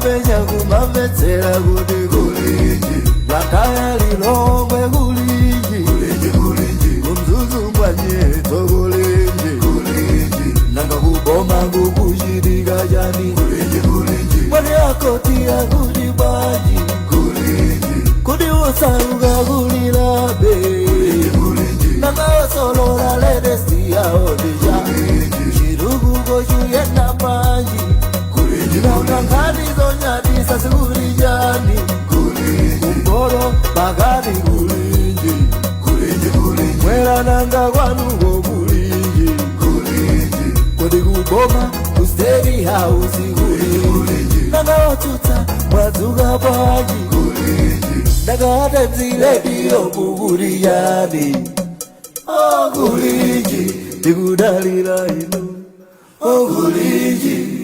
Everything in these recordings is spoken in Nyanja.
penya kumamvetsera kuti kulinji yakaya lilongwe kulinji kumzuzu mwanyeto kulinji nanga kuboma kukuchitika chani mwani akotia kuti baji kuti usaruka kulilabe nanga solora ledesi yaodija chirukuko chuyenda manji nanga ngani zonyatisa sikulijani kumboro bakati kulinji mwera nanga kwanuko kulinji kodi kuboma kusteri hausi kulinji nanga otuta mwadzuka paji nanga mziledio kukulijani kulinji tikudalira inu kulinji.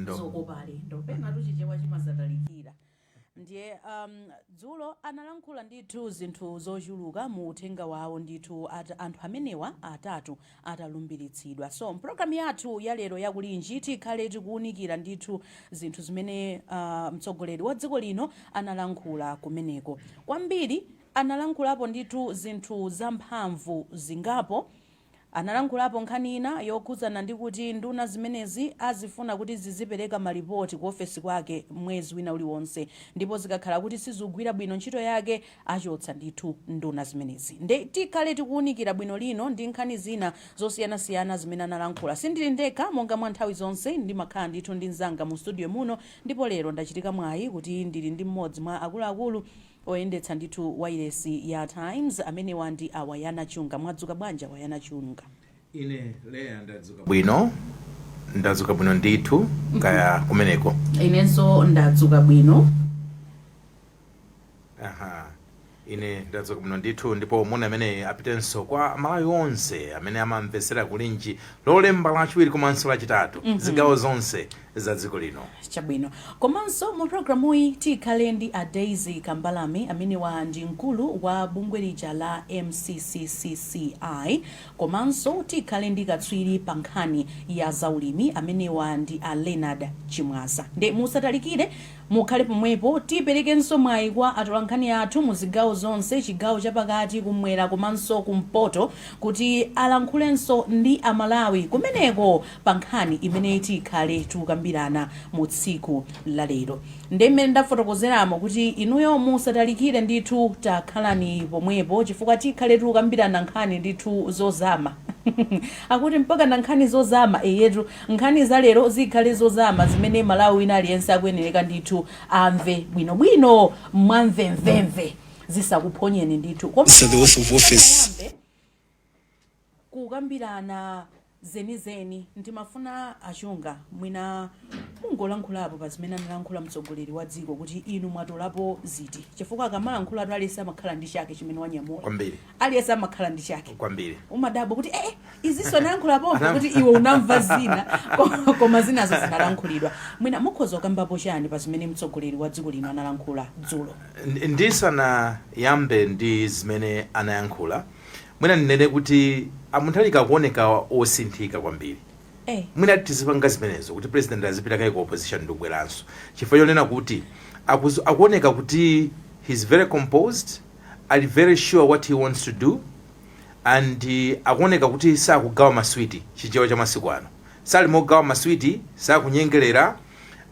Zokobalendo pena tuchichewa chimazatalikira ndiye dzulo analankhula ndithu zinthu zochuluka mu uthenga wawo ndithu anthu amenewa atatu atalumbiritsidwa. So mpulogalamu yathu ya lero yakulinji tikhale tikuwunikira ndithu zinthu zimene mtsogoleri wa dziko lino analankhula kumeneko. Kwambiri analankhulapo ndithu zinthu zamphamvu zingapo. Analankhulapo nkhani ina yokhudzana ndi kuti nduna zimenezi azifuna kuti zizipereka malipoti ku ofesi kwake mwezi wina uliwonse, ndipo zikakhala kuti sizigwira bwino ntchito yake achotsa ndithu nduna zimenezi. Nde tikhale tikuwunikira bwino lino ndi nkhani zina zosiyanasiyana zimene analankhula. Sindili ndekha monga mwa nthawi zonse ndimakhala ndithu ndi mzanga mu studio muno, ndipo lero ndachitika mwayi kuti ndili ndi mmodzi mwa akuluakulu oyendetsa ndithu wailesi ya Times amene wandi Awayana Chunga. Mwadzuka bwanji Awayana Chunga? Ine Leya ndadzuka bwino ndithu kaya kumeneko. Inenso ndadzuka bwino. Ine ndadzuka bwino ndithu, ndipo muna amene apitenso kwa malawi onse amene amamvetsera kulinji lolemba lachiwiri komanso lachitatu zigawo zonse za dziko lino. Chabwino. Komanso mu programu iyi tikhale ndi a Daisy Kambalame amene ndi mkulu wa bungwe lija la MCCCCI. Komanso tikhale ndi katswiri pa nkhani ya zaulimi amene ndi a Leonard Chimwaza. Nde musatalikire mukhale pomwepo tiperekenso mwayi kwa atolankhani athu mu zigawo zonse, chigawo chapakati, kumwera komanso kumpoto, kuti alankhulenso ndi amalawi kumeneko pa nkhani imene tikhale tukambirana mu tsiku la lero. Ndemene ndafotokozeramo kuti inuyo musatalikire ndithu takhalani pomwepo chifukwa tikhale tukambirana nkhani ndithu zozama. Akuti mpaka na nkhani zozama yetu nkhani za lero zikhale zozama zimene malawi wina aliyense akuyenereka ndithu amve bwinobwino mwamvemvemve zisakuphonyeni ndithu. So the oath of office kukambirana zenizeni ndimafuna Achunga mwina mungolankhulapo pa zimene analankhula mtsogoleri wa dziko kuti inu mwatolapo ziti, chifukwa akamalankhula tu aliyense amakhala ndi chake chimene wanyamula kwambiri, aliyense amakhala ndi chake kwambiri. Umadabo kuti iziso analankhulapo kuti iwe unamva zina koma zinazo zinalankhulidwa. Mwina mukhoza kukambapo chani pa zimene mtsogoleri wa dziko lino analankhula dzulo? Ndisana yambe ndi zimene anayankhula mwina ndinene kuti amunthalika kuoneka osinthika kwambiri. Mwina tizipanga zimenezo kuti president azipita kai ku opposition ndikubweranso chifukwa chonena kuti akuoneka kuti he's very composed, are very sure what he wants to do, and akuoneka kuti sakugawa maswiti chichewa cha masiku ano, sali mogawa maswiti, sakunyengerera,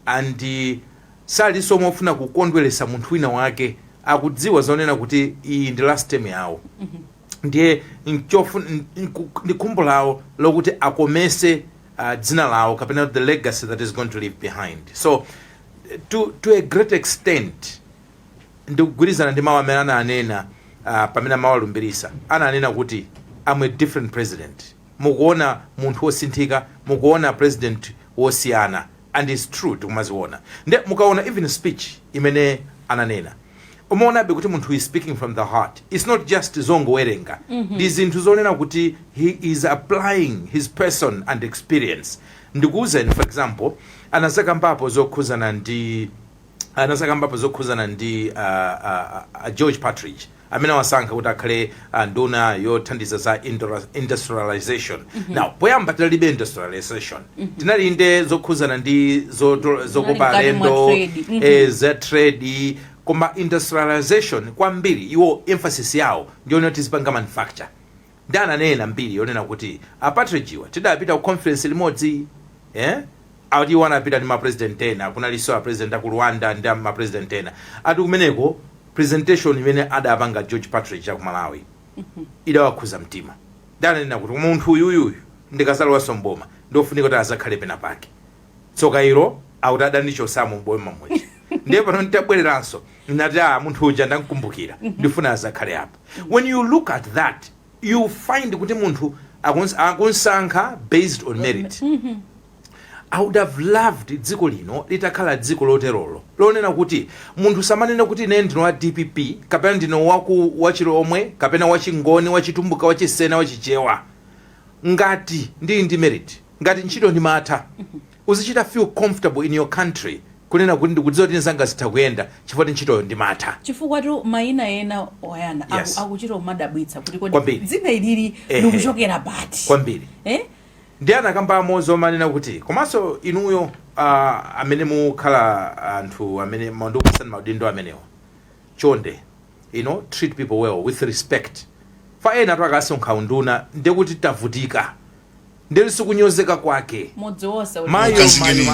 and salinso mofuna kukondweresa munthu wina wake. Akudziwa zonena kuti iyi ndi last term yawo. Ndiye ndi khumbo lawo lokuti akomese dzina lawo kapena the legacy that is going to leave behind. So to a great extent ndikugwirizana ndi mawu amene ananena pamene amawalumbirisa ananena kuti I'm a different president. Mukuona munthu wosinthika, mukuona president wosiyana, and it's true tikumaziona. Nde mukaona even speech imene ananena. Umaonabe kuti munthu is speaking from the heart. It's not just zongowerenga. Zinthu zonena kuti he is applying his person and experience. Ndikuwuzeni for example, anasakambapo zokhuzana ndi George Partridge. Amene wasankha kuti akhale nduna yothandiza za industrialization. Now poyamba tinalibe industrialization, tinalinde zokhuzana ndi zokopa alendo, za trade, koma industrialization kwambiri iwo emphasis yawo ndiyo noti zipanga manufacture. Ndananena mbiri yonena kuti Partridge tidapita ku conference limodzi, ati wanapita ndi ma president ena, kunaliso a president aku Rwanda ndi ma president ena. Ati kumeneko presentation imene adapanga George Partridge ku Malawi idawakhuza mtima. Ndananena kuti munthu uyuyu ndikazalo wasomboma ndofunika kuti azakhale pena pake. Tsoka ilo autada ndicho samu mboma mwechi. Ndiye pano ntabwereranso nati munthu uja ndakukumbukira ndifuna azakhale apa. When you look at that, you find kuti munthu akunsankha based on merit. I would have loved dziko lino litakhala dziko loterolo lonena kuti munthu samanena kuti ine ndino wa DPP kapena ndino wachilomwe kapena wachingoni wachitumbuka wachisena wachichewa, ngati ndi merit, ngati ntchito ndi matha, uzichita feel comfortable in your country kunena kuti ndikudziwa kuti nzanga zitha kuyenda chifukwa ntchitoyo ndi matha. Chifukwa tu mayina ena oyana akuchita umadabwitsa kuti kodi dzina ilili ndikuchokera pati kwambiri. Ndi anakambamo zomanena kuti komanso inuyo amene mukhala anthu amene mandikupasani maudindo amenewa, chonde treat people well with respect. Fa ena atu akasonkha unduna ndekuti tavutika, ndeli sikunyozeka kwake mayo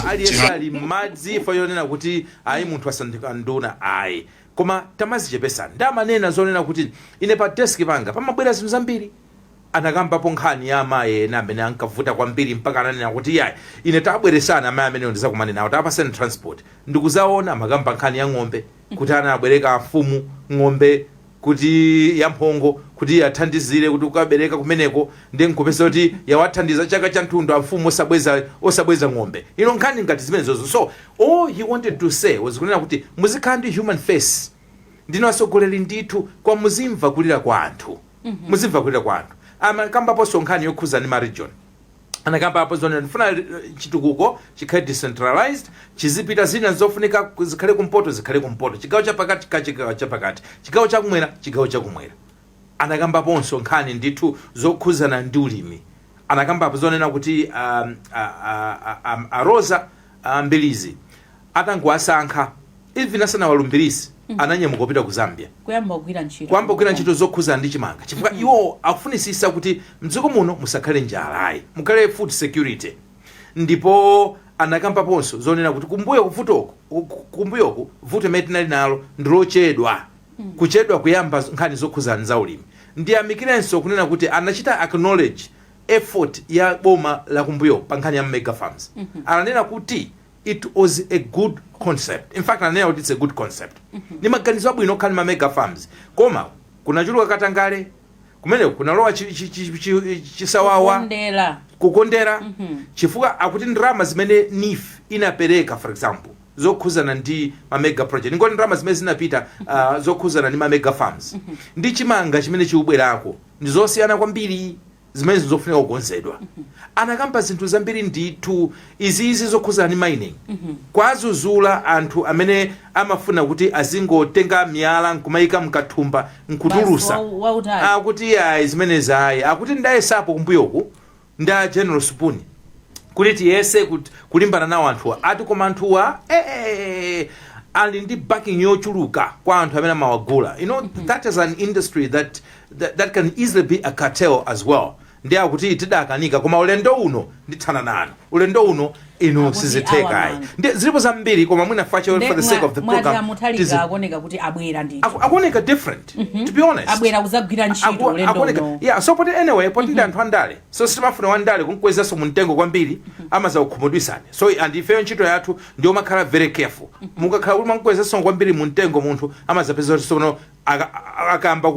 aliyesa ali madzi fa yonena kuti ayi munthu asandika nduna ayi, koma tamazichepesani. Ndamanena zonena kuti ine pa desk panga pamabwera zinthu zambiri. Anakambapo nkhani ya amayi ena amene ankavuta kwambiri mpaka ananena kuti yayi ine tabweresana amayi amene ndizakumane nawo tapaseni transport. Ndikuzaona amakamba nkhani ya ng'ombe kuti anabwereka mfumu ng'ombe kuti ya mphongo kuti athandizire kuti ukabereka kumeneko ndi nkupesa kuti yawathandiza chaka cha mtundu a mfumu osabweza ng'ombe. Nkhani ngati zimenezozo. So all he wanted to say was kunena kuti muzikhala ndi human face. Ndino asogoleri ndithu kwa muzimva kulira kwa anthu. Muzimva kulira kwa anthu. Anakambapo sonkhani yokhuza ndi ma region. Anakambapo zonena ndifuna chitukuko chikhale decentralized, chizipita zina zofunika zikhale kumpoto zikhale kumpoto, chigawo chapakati chigawo chapakati, chigawo chakumwera chigawo chakumwera. Anakambapo sonkhani ndithu zokhuzana ndi ulimi. Anakambapo zonena kuti Rosa Mbilizi atangowasankha even asana walumbirisi ananyamuka kupita ku Zambia kuyamba kugwira ntchito zokhuza ndi chimanga, chifukwa iwo akufunisisa kuti mdziko muno musakhale njala, mukhale food security. Ndipo anakambaponso zonena kuti kumbuyoku vuto imene tinali nalo ndilochedwa, kuchedwa kuyamba nkhani zokhuza za ulimi. Ndi amikirenso kunena kuti anachita acknowledge effort ya boma la kumbuyo pa nkhani ya mega farms. Ananena kuti it was a good concept. In fact, ananena kuti it's a good concept. Ni maganizo abwino khani ma mega farms. Koma kunachuluka Katangale, kumene kunalowa chisawawa kukondera, chifukwa akuti ndrama zimene NIF inapereka for example zokhuzana ndi ma mega project, ngoni ndrama zimene zinapita zokhuzana ndi ma mega farms ndi chimanga chimene chiubwerako ndi zosiyana kwambiri zimene zofunika kukonzedwa. Anakamba zinthu zambiri ndithu izi zokhuzana ndi mining. Kwazuzula anthu amene amafuna kuti azingotenga miyala nkumayika mkathumba nkutulusa akuti yayi zimene zayi akuti ndayesapo kumbuyoku nda General Supuni kuti tiyese kulimbana nawo anthuwa. Ati koma anthuwa ali ndi backing yochuluka kwa anthu amene amawagula. That is an industry that can easily be a cartel as well. Ndi akuti tidakanika koma ulendo uno ndithana nanu, ulendo uno inu sizitheka. Ndi zilipo zambiri koma mwina for the sake of the program akoneka kuti abwera ndithu akoneka different, to be honest. Abwera kuzagwira ntchito ulendo uno. Yeah, so poti anyway poti anthu andale, so sitimafuna wandale kunkwezaso muntengo kwambiri amaza kukhumudwisana. So and ifeyo ntchito yathu ndiyo makhala very careful. Mukakhala uli mankwezaso kwambiri muntengo munthu amazapeza kuti sono akamba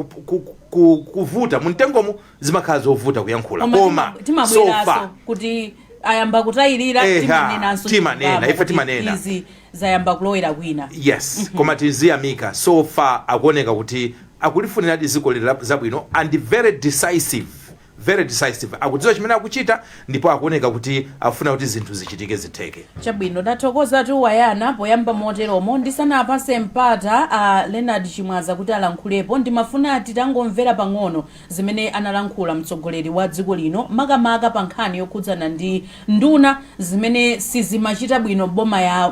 kuvuta muntengomu zimakhala zovuta kuyankhula koma timabweraso kuti ayamba kutayirira timanena ife timanena izi zayamba kulowera kwina yes koma tiziyamika so far akuoneka kuti akulifunira dziko zabwino and very decisive akudziwa chimene akuchita ndipo akuoneka kuti afuna kuti zinthu zichitike zitheke chabwino ndathokoza tu wayana poyamba moteromo ndisanapase mpata Leonard Chimwaza kuti alankhulepo ndimafuna titangomvera pang'ono zimene analankhula mtsogoleri wa dziko lino makamaka pa nkhani yokhudzana ndi nduna zimene sizimachita bwino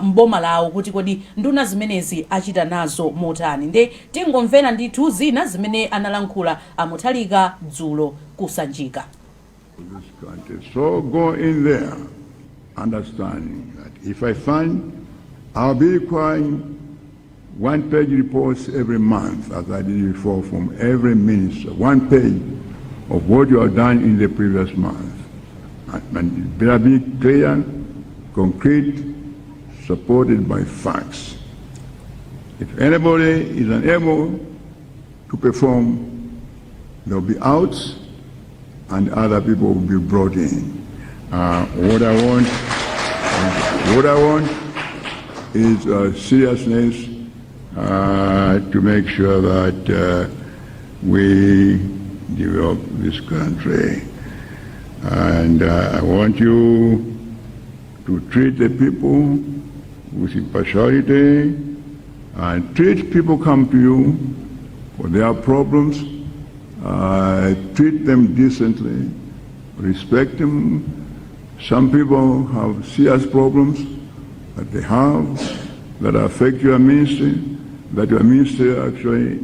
mboma lawo kuti kodi nduna zimenezi achita nazo motani nde tingomvera ndithu zina zimene analankhula Mutharika dzulo kusanjika. So go in there understanding that if I find I'll be requiring one-page reports every month as I did before from every minister, 1 page of what you have done in the previous month. And it better be clear, concrete, supported by facts. If anybody is unable to perform, they'll be out and other people will be brought in. What I want is seriousness to make sure that we develop this country. And I want you to treat the people with impartiality and treat people come to you for their problems. Treat them decently, respect them. Some people have serious problems that they have that affect your ministry, that your ministry actually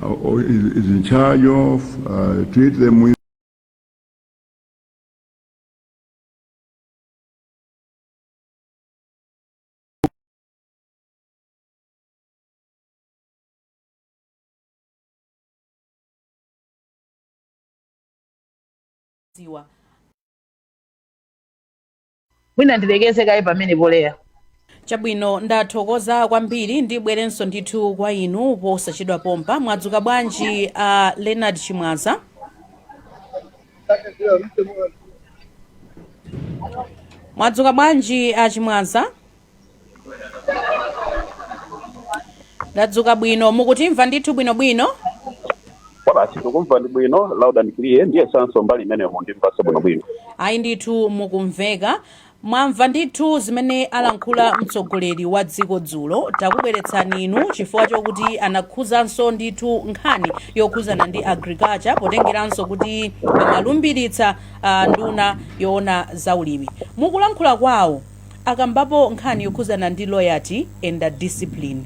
is in charge of. Treat them with mwina ndilegeze kaye pamene polera chabwino ndathokoza kwambiri ndibwerenso ndithu kwa inu posachedwa pompa mwadzuka bwanji Leonard Chimwaza mwadzuka bwanji Chimwaza ndadzuka bwino mukutimva ndithu bwinobwino basi tukumva ndi bwino lauda ndikiliye ndiye sanso mbali imene mundimvasa bwinobwino ayi ndithu mukumveka mwamva ndithu zimene alankhula mtsogoleri wa dziko dzulo takubweretsani inu chifukwa chokuti anakhuzanso ndithu nkhani yokhuzana ndi agriculture potengeranso kuti amalumbiritsa nduna yoona zaulimi mukulankhula kwawo akambapo nkhani yokhuzana ndi loyalty and discipline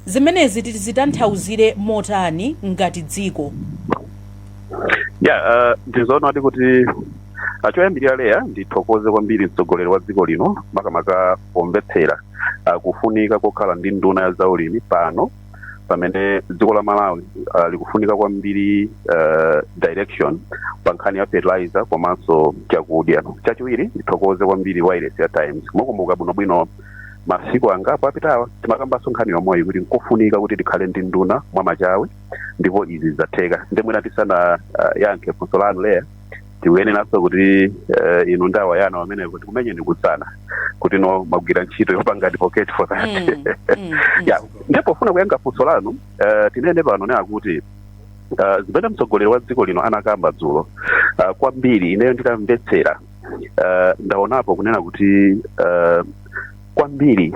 zimenezi tizitanthauzire motani ngati dziko ndizoona kuti choyambirira leya ndithokoze kwambiri mtsogoleri wa dziko lino makamaka pomvetsera kufunika kokhala ndi nduna ya zaulimi pano pamene dziko la Malawi likufunika kwambiri direction pa nkhani ya fertilizer komanso chakudya. Chachiwiri ndithokoze kwambiri Wireless ya Times mukumbuka bwinobwino masiku angapo apitawa timakambanso nkhani yomweyi kuti nkufunika kuti tikhale ndi nduna mwa machawe ndipo izi zatheka ndemwina tisana yankhe funso lanu leya tiweneranso kuti inu ndawa yana wamene kuti kumenye ndikudzana kuti no magwira ntchito yopanga pocket for that ndipo funa kuyankha funso lanu tinene pano ne akuti zimene mtsogoleri wa dziko lino anakamba dzulo kwambiri ineyo nditamvetsera ndaonapo kunena kuti kwambiri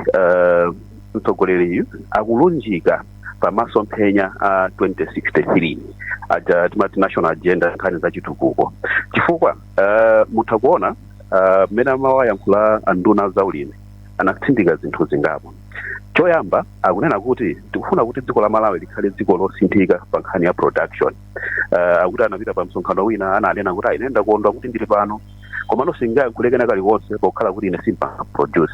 mtsogoleri akulunjika pamasomphenya a 2063 timati national agenda nkhani za chitukuko chifukwa mutakuona mmene amawayankhula anduna zaulimi anatsindika zinthu zingapo. Choyamba akunena kuti tikufuna kuti dziko la Malawi likhale dziko losinthika pa nkhani ya production. Akuti anapita pa msonkhano wina ananena kuti ayenda kuondwa kuti ndili pano komano singakulekena kaliwonse pokhala kuti ine simpa produce.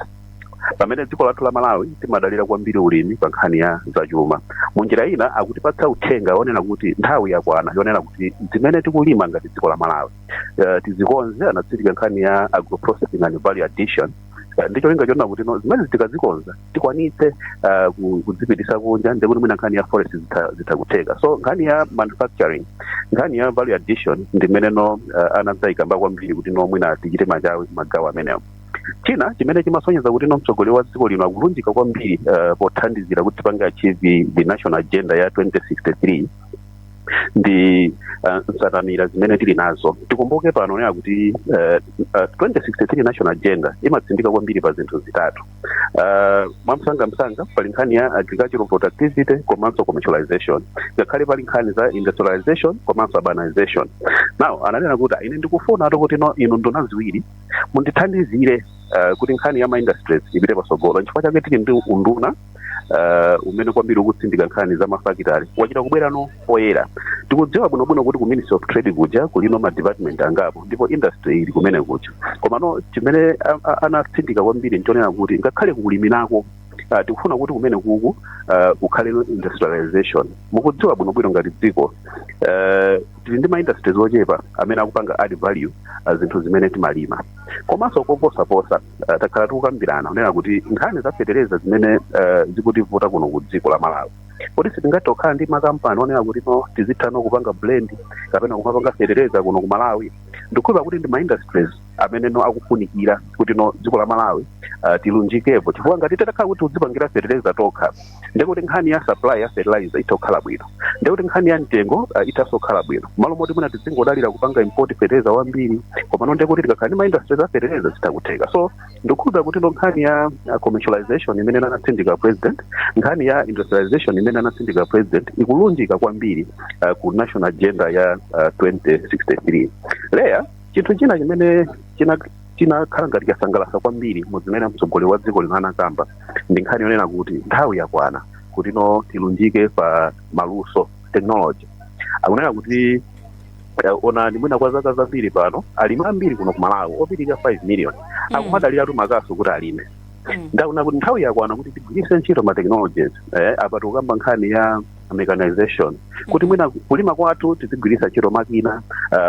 Pamene dziko lathu la Malawi timadalira kwambiri ulimi pa nkhani ya zachuma. Munjira ina akutipatsa uthenga onena kuti nthawi yakwana yonena kuti zimene tikulima ngati dziko la Malawi tizikonze anatsindika nkhani ya agro processing and value addition ndicho linga chona kuti no zimene tikazikonza tikwanitse kudzipitisa kunja ndekuti mwina nkhani ya forest zitakuteka. So nkhani ya manufacturing, nkhani ya value addition ndimene no anadzayikamba kwambiri kuti no mwina tichite magawo amenewo. China chimene chimasonyeza kuti no mtsogoleri wa dziko lino akulunjika kwambiri pothandizira kuti pange achieve the national agenda ya 2063 ndi nsatanira zimene tili nazo. Tikumbuke pano nena kuti 2063 national agenda imatsindika kwambiri pa zinthu zitatu. Mwamsanga pali nkhani ya agricultural productivity komanso commercialization, ngakhale pali nkhani za industrialization komanso urbanization. Now ananena kuti ine ndikufuna kuti no inu nduna ziwiri mundithandizire kuti nkhani ya industries ipite pasogolo. Nchifukwa chake tili ndi unduna umene kwambiri ukutsindika nkhani za mafakitali wachita kubwera no poyera. Tikudziwa bwinobwino kuti ku Ministry of Trade kuja kulino ma department angapo ndipo industry ili kumene kuja. Koma no chimene anatsindika kwambiri nchonena kuti ngakhale kuliminako tikufuna kuti kumene kuku kukhale industrialization. Mukudziwa bwinobwino ngati dziko tili ndi ma industries ochepa amene akupanga add value zinthu zimene timalima. Komanso koposaposa takhala tikukambirana kunena kuti nkhani za fertilizer zimene zikutivuta kuno ku dziko la Malawi. Kodi sitingati okhala ndi makampani onena kuti no tizithano kupanga blend kapena kumapanga fertilizer kuno ku Malawi. Ndikukhulupirira kuti ndi ma industries amene no akufunikira kuti no dziko la Malawi tilunjikepo. Chifukwa ngati titakhala kuti udzipangira fertilizer tokha ndekuti nkhani ya supply ya fertilizer itokhala bwino, ndekuti nkhani ya mtengo itasokhala bwino. Malo moti mwina tizingodalira kupanga import fertilizer wambiri koma ndekuti tikakhala ndi ma industries za fertilizer zitakuteka. So ndikukhulupirira kuti no nkhani ya commercialization imene anatsindika president, nkhani ya industrialization imene anatsindika president ikulunjika kwambiri ku national agenda ya 2063. Leya chinthu china chimene chinakhala ngati chasangalatsa kwambiri muzimene mtsogoleri wa dziko lino anakamba ndi nkhani yonena kuti nthawi yakwana kuti no tilunjike pa maluso technology. Akunena kuti onani mwina kwa zaka zambiri pano alimi ambiri kuno ku Malawi opitirira 5 million akumadaliratu makaso kuti alime. Ndaona kuti nthawi yakwana kuti tigwiritse ntchito ma technologies apa tikukamba nkhani ya mechanization kuti mwina kulima kwathu tizigwiritsa ntchito makina,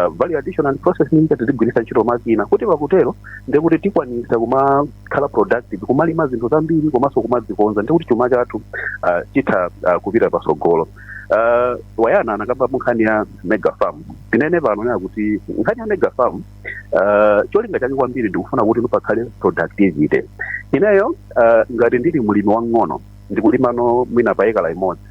value addition and processing tizigwiritsa ntchito makina, kuti pakutero ndekuti tikwanisa kumakhala productive kumalima zinthu zambiri komanso kumazikonza ndikuti chuma chathu chitha kupita pasogolo. Wayana anakamba nkhani ya mega farm. Tinene pano nena kuti nkhani ya mega farm cholinga chake kwambiri ndikufuna kuti pakhale productivity. Ineyo ngati ndili mulimi wang'ono ndikulima no mwina pa ekala imodzi.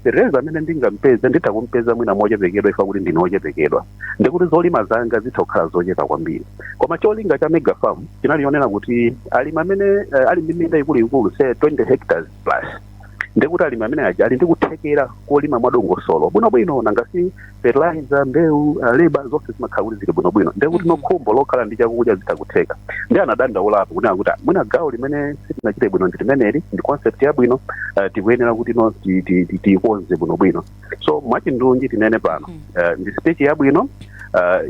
Fertilizer amene ndingampeze nditakumpeza mwina mochepekedwa ifa kuti ndinochepekedwa ndikuti zolima zanga zitokhala zochepa kwambiri. Koma cholinga cha mega farm chinalionera kuti alimi amene ali ndi minda ikuluikulu say 20 hectares plus ndekuti alimi amene aja ali ndikuthekera kolima mwadongosolo bwinobwino nangasi fertilizer, mbewu, labor zonse zimakhala kuti zili bwinobwino ndekuti no khumbo lokhala ndi chakudya zitakutheka. Ndi anadandaulapo kunena kuti mwina gawo limene sitinachite bwino ndi limeneli, ndi concept yabwino tikuyenera kuti no tiyikonze bwinobwino. So mwachindunji tinene pano ndi speech yabwino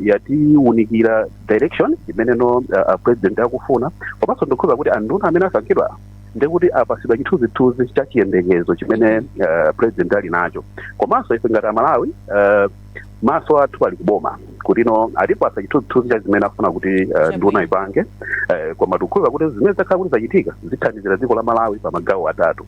yatiwunikira direction imene no president akufuna. Komanso ndikukhulupirira kuti anduna amene asankhidwa ndekuti apasidwa chithunzithunzi cha chiyembekezo chimene president ali nacho. Komanso ife ngati Malawi maso athu ali kuboma kuti no atipasa chithunzithunzi cha zimene afuna kuti nduna ipange. Koma tikukhulupirira kuti zimene zakhala kuti zachitika zithandizira dziko la Malawi pa magawo atatu: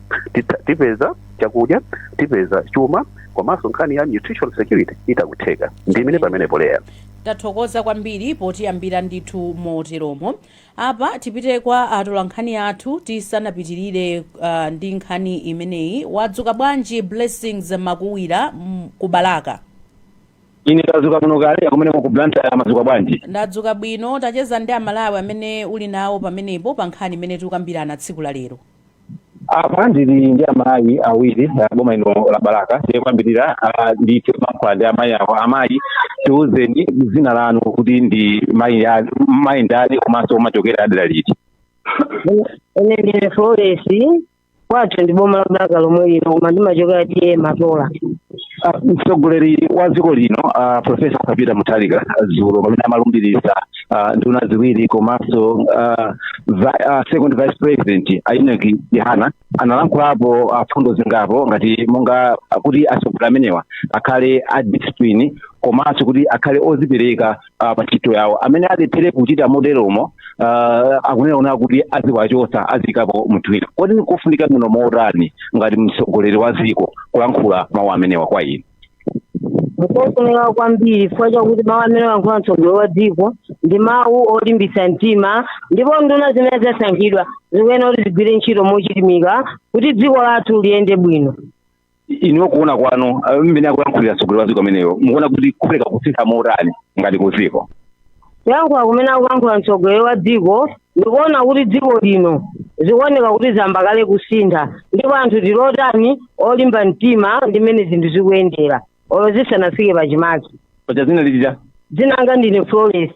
tipeza chakudya, tipeza chuma, komanso nkhani ya nutritional security itakutheka. Ndi imene pamenepo Leya. Tathokoza kwambiri potiyambira ndithu moteromo. Apa tipite kwa atolankhani athu tisanapitirire ndi nkhani imeneyi. Wadzuka bwanji Blessings Makuwira ku Balaka? Ine ndadzuka kuno kale kumene ku Blantyre amadzuka bwanji? Ndadzuka bwino. Tacheza ndi Amalawi amene uli nawo pamenepo pa nkhani imene tikukambirana tsiku la lero. Apa ndili ndi amayi awiri boma ino la Balaka. Tiyambirira ndi mankhola ndi amayi awo. Amayi tiwuzeni dzina lanu kuti ndi mayi ndani komanso machokera adera liti? Ine ndine Flores kwathu ndi boma la Balaka lomwe lino koma ndimachokera tiye Matola. Mtsogoleri wa dziko lino Profesa Kapita Mutharika Dzulo pamene amalumbirisa nduna ziwiri komanso second vice president Ainaki Dihana analankhulapo fundo zingapo ngati monga kuti atsogoleri amenewa akhale a discipline komanso kuti akhale ozipereka pa ntchito yawo. Amene alephere kuchita modelomo akunena kuti aziwachosa azikapo munthuwina. Kodi nikufunika muno mautani ngati mtsogoleri wa dziko kulankhula mawu amenewa kwa inu? Nkofunika kwambiri chifukwa chakuti mawu amene walankhula mtsogoleri wa dziko ndi mawu olimbitsa mtima, ndipo nduna zimene zasankhidwa zikuyenera kuti zigwire ntchito mochilimika kuti dziko lathu liyende bwino. Iniwo kuona kwanu mmene akulankhulira mtsogoleri wa dziko ameneyo mukuona kuti kufunika kusintha mautani ngati ku dziko? Kuyankhula kumene akulankhula mtsogoleri wa dziko ndikuona kuti dziko lino zikuoneka kuti zambakale kusintha, ndipo anthu tilotani olimba mtima ndi mmene zinthu zikuyendera olo zisanafike pachimake. Pacha zina lija? Dzina langa ndine Flores.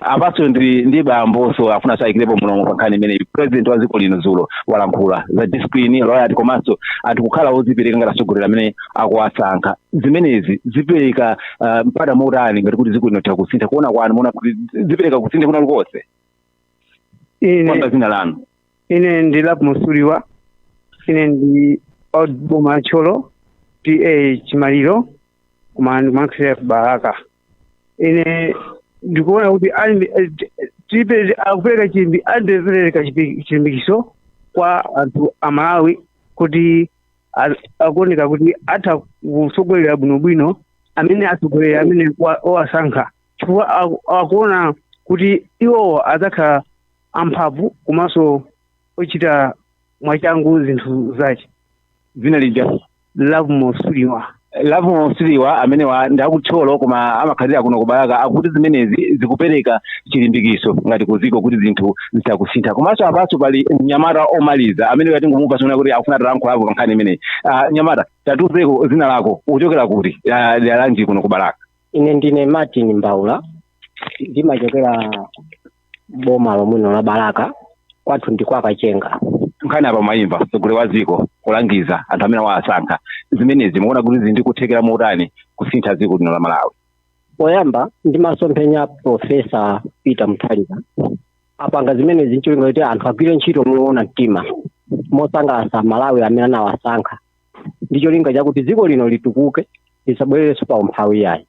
Apaso ndi bamboso afuna sayikirepo mulomo pankhani imene president wa dziko lino Zulo walankhula za discipline loyalty komanso anthu kukhala odzipereka ngati atsogoleri amene akuwasankha. Zimenezi zipereka mpata mautani ngati kuti dziko lino litha kusintha kuona kwanu muona kuti zipereka kusintha kuna lukonse? Kwamba zina lanu? Ine ndi Lapu Musuliwa, ine ndi Boma Cholo, PA Chimaliro, kumandi Maxef Baraka. Ine ndikuona kuti akupereka chilimbikiso kwa anthu amalawi kuti akuoneka kuti atha kutsogolera bwinobwino amene atsogoleri amene owasankha, chifukwa akuona kuti iwowo adzakhala amphamvu komanso ochita mwachangu zinthu zace. Zina lija? Lapu Musuliwa amene ndi akutcholo koma amakhalira kuno ku Baraka akuti zimenezi zikupereka chilimbikiso ngati ku dziko kuti zinthu zitakusintha. Komanso apaso pali Nyamata omaliza amene yatingomupha sona kuti akufuna talankhulapo kankhani imeneyi. Nyamata, tatuzeko zina lako uchokera kuti lanji kuno ku Baraka? Ine ndine Martin Mbaula, ndimachokera boma lomwino la Baraka, kwathu ndi kwa Kachenga. Nkhani apa mayimva mtsogoleri wa dziko kulangiza anthu amene wasankha, zimenezi mukuona kuti zindikuthekera mautani kusintha dziko lino la Malawi? Poyamba ndimasomphenya Profesa Peter Mutharika apanga zimenezi ncholinga kuti anthu agwire ntchito moona mtima mosangalatsa Malawi amene anawasankha, ndi cholinga chakuti dziko lino litukuke lisabwererenso pa umphawi yayi.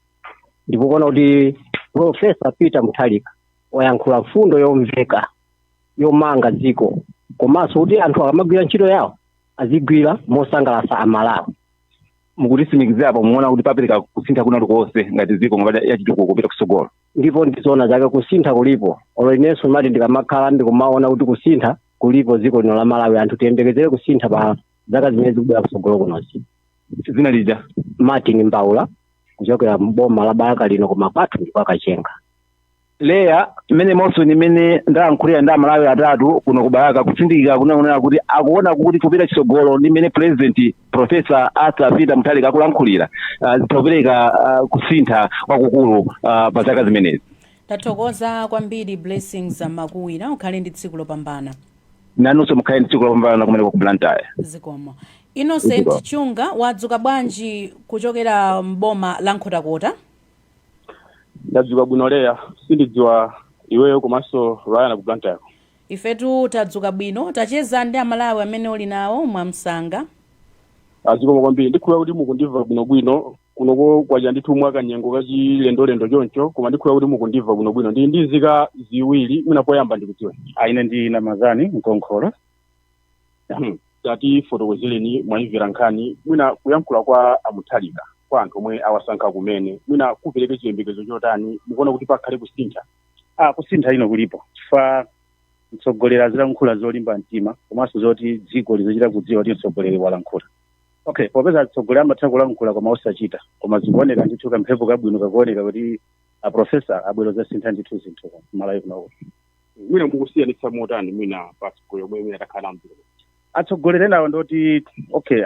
Ndipo kuona kuti Profesa Peter Mutharika wayankhula mfundo yomveka yomanga dziko, komanso kuti anthu akamagwira ntchito yawo azigwira mosangalatsa Amalawi. Mukutitsimikizira apo muona kuti papereka kusintha kuna lukonse ngati dziko ngati yachitukuko kupita kusogolo? Ndipo ndizoona zake kusintha kulipo, olo inenso mati ndikamakhala ndikumaona kuti kusintha kulipo dziko lino la Malawi, anthu tiyembekezere kusintha pa zaka zimene zikubwera kusogolo kunozi. Zina lija? Martin Mbaula kuchokera mboma la Baraka lino koma kwathu ndi kwa Kachenga. Leya mmene monso nimene ndalankhulira ndi Amalawi atatu kuno ku Baraka kusindikira kunaonera kuti akuona kuti kupita chisogolo ndi mmene President Profesa Arthur Peter Mutharika akulankhulira zitopereka kusintha kwakukulu pa zaka zimenezi. Tathokoza kwambiri Blessings Makuwira, ukhale ndi tsiku lopambana. Nanunso mukhale ndi tsiku lopambana kumeneko ku Blantyre. Zikomo. Innocent Chunga wadzuka bwanji kuchokera mboma la Nkhotakota? Ndadzuka bwino leya, sindidziwa iweyo komanso Ryan ku Blantyre. Ifetu tadzuka bwino, tacheza ndi Amalawi amene uli nawo mwamsanga. Zikomo kwambiri, ndikhulupirira kuti mukundimva bwinobwino kunoko kwaja ndithu mwaka nyengo kachilendolendo choncho, koma ndikhulupirira kuti mukundimva bwinobwino. Ndi nzika ziwiri mwina poyamba ndikudziwe. Ine ndi Namazani Nkonkhola. Tati fotokozereni mwayimvera nkhani mwina kuyankhula kwa Mutharika kwa anthu omwe awasankha kumene mwina kupereke chiyembekezo chotani mukuona kuti pakhale kusintha? Kusintha ino kulipo chifukwa mtsogoleri azilankhula zolimba mtima komanso zoti dziko lizochita kudziwa kuti mtsogoleri walankhula. Okay, popeza mtsogoleri amatha kulankhula koma osachita, koma zikuoneka ndithu kamphepo kabwino kakuoneka kuti Profesa abwero zasintha ndithu zinthu Malawi kuno. Mwina mukusiyanitsa motani mwina pasiko yomwe mwina takhala mdziko? Atsogoleri nawo ndoti okay,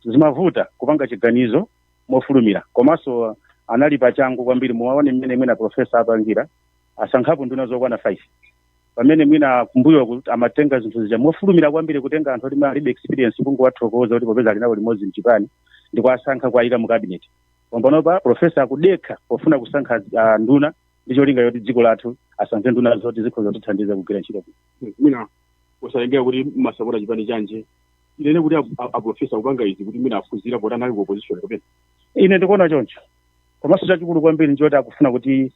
zimavuta kupanga chiganizo mofulumira, komanso anali pachangu kwambiri muwaone mmene mwina Profesa apangira asankhapo nduna zokwana 5 pamene mwina kumbuyo kuti amatenga zinthu zija mofulumira kwambiri kutenga anthu oti alibe experience kungowathokoza kuti popeza alinawo limodzi mchipani ndipo asankha kuayika mu cabinet. Pambanopa Profesa akudekha pofuna kusankha nduna ndi cholinga yoti dziko lathu asankhe nduna zoti zikhoza kutithandiza kugwira ntchito. Mwina usayengera kuti masapota chipani chanje ilene kuti Profesa kupanga izi kuti mwina afuzira potana ali ku opposition kapena? Ine ndikuona choncho, komanso chachikulu kwambiri njoti akufuna kuti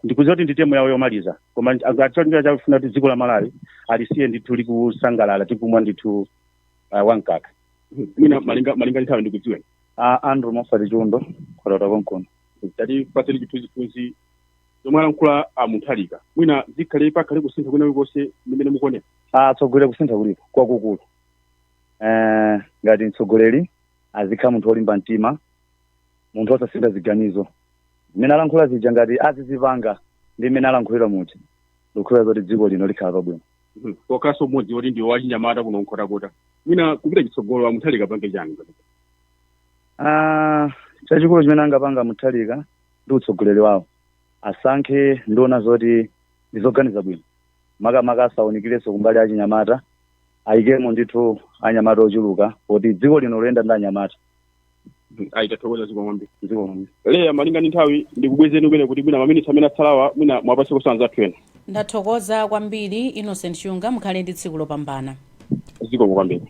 ndikuziwa kuti nditemo yawo yomaliza koma acholinga chafuna kuti dziko la Malawi alisiye ndithu likusangalala tikumwa ndithu wankaka. Mina malinga nthawi ndikudziweni. Andrew Mofati Chiundo kotota konkono. Tati paseli chithunzi zomwe alankhula Mutharika. Mwina zikhale pakhale kusintha kwina kulikonse limene mukuonera. Tsogolera kusintha kulipo kwakukulu. Ngati mtsogoleri azikhala munthu olimba mtima, munthu osasintha ziganizo. Mmene alankhula zija ngati azizipanga ndi mmene alankhulira muja. Ndikukhulupirira kuti dziko lino likhala pabwino. Kokaso mmodzi woti ndi wachinyamata kuno nkhotakota. Mwina kupita chitsogolo Mutharika pange chani? Chachikulu chimene angapanga Mutharika ndi utsogoleri wawo. Asankhe ndona zoti ndizoganiza bwino. Makamaka asawunikirenso kumbali achinyamata. Ayikemo ndithu anyamata ochuluka kuti dziko lino loyenda ndi anyamata. Aitathokoza ziko mwambi. Leya malinga ndi nthawi ndikubwezeni umene kuti mwina maminitsi amene atsalawa mwina mwapatse kusanza athu ena. Ndathokoza kwambiri Innocent Chunga mukhale ndi tsiku lopambana. Ziko kwambiri.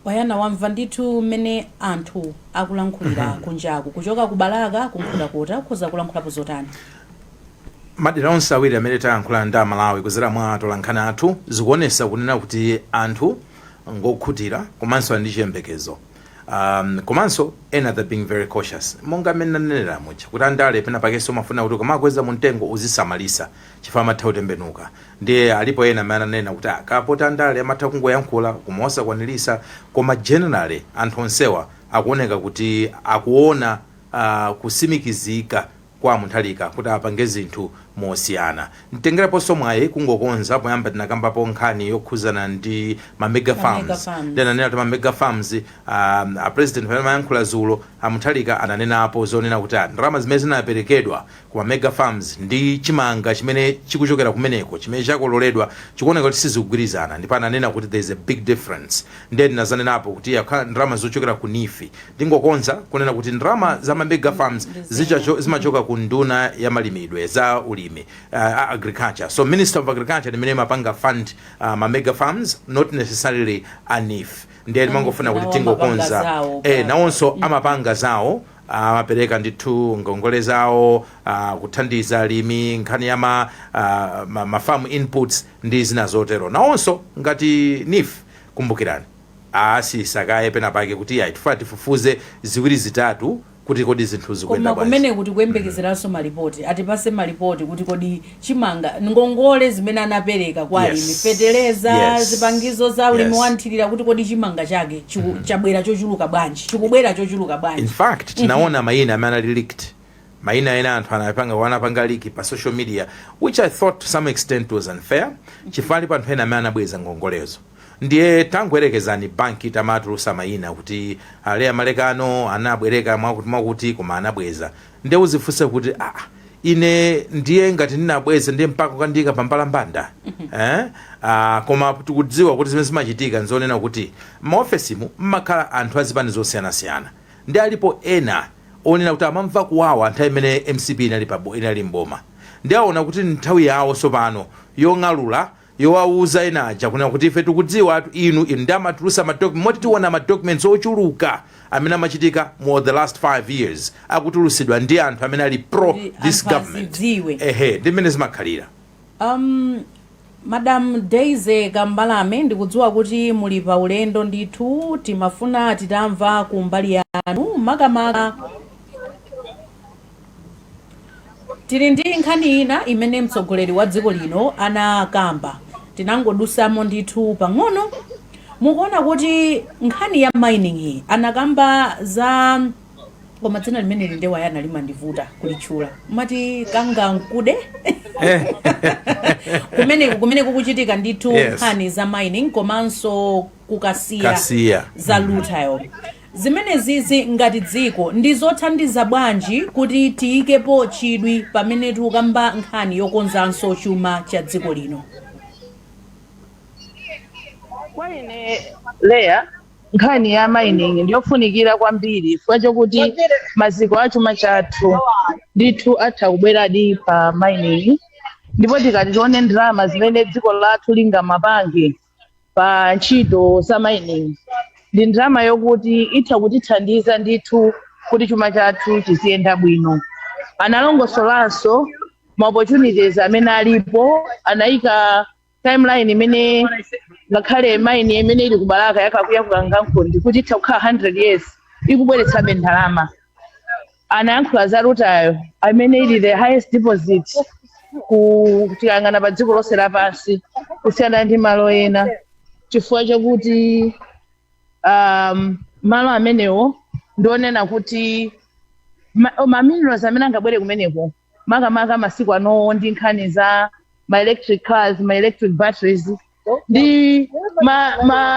Wayana wamva ndithu mmene anthu akulankhulira kunjaku kuchoka kubalaka kunkhudakota ukhoza kulankhulapo zotani. Madera onse awiri amene tayankhula ndi Malawi kuzera mwa atolankhani athu zikuonesa kunena kuti anthu ngokhutira komanso ndi chiyembekezo. Komanso ena they're being very cautious. Monga mmene nanenera muja kuti andale pena pakenso mafuna kuti kamakweza muntengo uzisamalisa chifukwa amatha kutembenuka. Ndiye alipo ena amene ananena kuti kapota andale amatha kungoyankhula kumosa kwanilisa koma generally anthu onsewa akuoneka kuti akuona kusimikizika kwa Mutharika kuti apange zinthu mosiyana. Ntengeraponso mwayi kungokonza poyamba tinakambapo nkhani yokhuzana ndi mega farms. Ndananena kuti mega farms president pamene mayankhula zulo Mutharika ananenapo zonena kuti ndalama zimene zinaperekedwa ku mega farms ndi chimanga chimene chikuchokera kumeneko chimene chakololedwa chikuoneka kuti sizikugwirizana ndipo ananena kuti there is a big difference. Ndiye ndinazanenapo kuti ndalama zochokera ku NIFI ndingokonza kunena kuti ndalama za mega farms zimachoka ku nduna ya malimidwe za ulimi agriculture. So Minister of Agriculture ndi mene mapanga fund mega farms, not necessarily a NIF. Ndiye mangofuna kuti tingokonza nawonso amapanga zawo amapereka ndithu ngongole zawo kuthandiza alimi nkhani ya farm inputs ndi zina zotero. Nawonso ngati NIF kumbukirani asisakaye pena pake kuti tifuna tifufuze ziwiri zitatu kuti kodi zinthu zikuyenda bwanji. Koma kumene kuti kuyembekezeranso malipoti atipase malipoti kuti kodi chimanga ngongole zimene anapereka kwa alimi feteleza zipangizo za ulimi wanthirira kuti kodi chimanga chake chabwera chochuluka bwanji chikubwera chochuluka bwanji. In fact tinaona mayina amene ali leaked. Mayina ena anthu wanapanga leak pa social media which I thought to some extent was unfair. Chifali pa anthu ena amene anabweza ngongolezo. Ndiye tangwerekezani banki tamatulusa mayina kuti ale amalekano anabwereka mwakuti koma anabweza. Ndiye uzifunse kuti ine ndiye ngati ndinabweza ndiye mpaka kandika pambala mbanda. Koma tikudziwa kuti zimene zimachitika nzonena kuti maofesimu mmakhala anthu azipani zosiyana-siyana. Ndiye alipo ena onena kuti amamva kuwawa nthawi imene MCP inali mboma. Ndiye aona kuti nthawi yawo sopano yong'alula yowauza enaja kunena kuti ife tikudziwa inu ndamatulusa moti tiona madocuments ochuluka amene amachitika more the last 5 years akutulusidwa ndi anthu amene ali pro this government. Ndi mmene zimakhalira. Madam Daisy Kambalame ndikudziwa kuti muli pa ulendo ndithu timafuna titamva kumbali yanu makamaka tili ndi nkhani ina imene mtsogoleri wa dziko lino anakamba tinangodusamo ndithu pang'ono mukuona kuti nkhani ya mining hii anakamba za koma dzina limene linde wayana limandivuta kulitchula mati kangankude kumene kukuchitika ndithu nkhani za mining komanso kukasiya za rutile. Zimene zizi ngati dziko ndizothandiza bwanji kuti tiyikepo chidwi pamene tikukamba nkhani yokonzanso chuma cha dziko lino. Kwa ine Leya nkhani ya mining ndiyofunikira kwambiri chifukwa chokuti maziko a chuma chathu ndithu atha kubweradi pa mining ndipo tikati tione ndalama zimene dziko lathu lingamapange pa ntchito za mining ndi ndalama yokuti itha kutithandiza ndithu kuti chuma chathu chiziyenda bwino. Analongosolanso ma opportunities amene alipo, anayika timeline imene ngakhale mine imene ili kubalaka yakakuya kukangankhondi kuti itha kukhala 100 years ikubweretsabe ndalama. Anayankhula za lutayo amene ili the highest deposit kutiyang'ana pa dziko lonse lapansi kusiyana ndi malo ena, chifukwa chakuti malo amenewo ndionena kuti minerals amene angabwere kumeneko makamaka masiku ano ndi nkhani za ma electric cars, ma electric batteries, ndi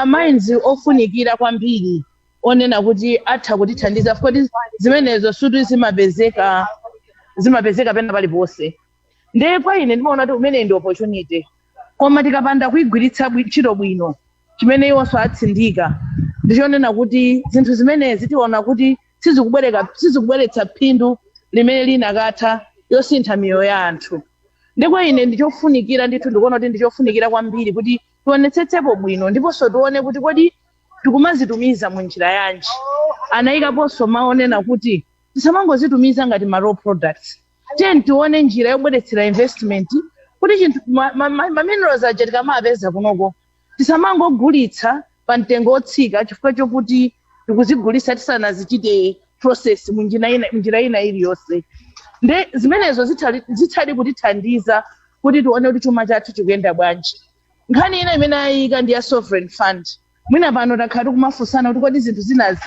mines ofunikira kwambiri onena kuti atha kutithandiza futi zimenezo suti zimapezeka pena paliponse. Ndiye kwa ine ndimaona kuti umene ndi opportunity, koma tikapanda kuigwiritsa ntchito bwino chimene iwonso atsindika ndichonena kuti zinthu zimenezi tiona kuti sizikubweretsa phindu limene linakatha yosintha miyoyo ya anthu. Ndi kwa ine ndichofunikira ndithu ndikuona kuti ndichofunikira kwambiri kuti tionetsetsepo bwino ndiponso tione kuti kodi tikumazitumiza mu njira yanji. Anayikaponso maonena kuti tisamangozitumiza ngati ma raw products, tione njira yobweretsera investment kuti chinthu ma minerals aja tikamapeza kunoko tisamangogulitsa pa mtengo otsika chifukwa chokuti tikuzigulitsa tisanazichite process mu njira ina iliyonse. Nde zimenezo zithali kutithandiza kuti tione kuti chuma chathu chikuyenda bwanji. Nkhani ina imene ayika ndi ya sovereign fund. Mwina pano takhala kumafunsana kuti kodi zinthu zinazi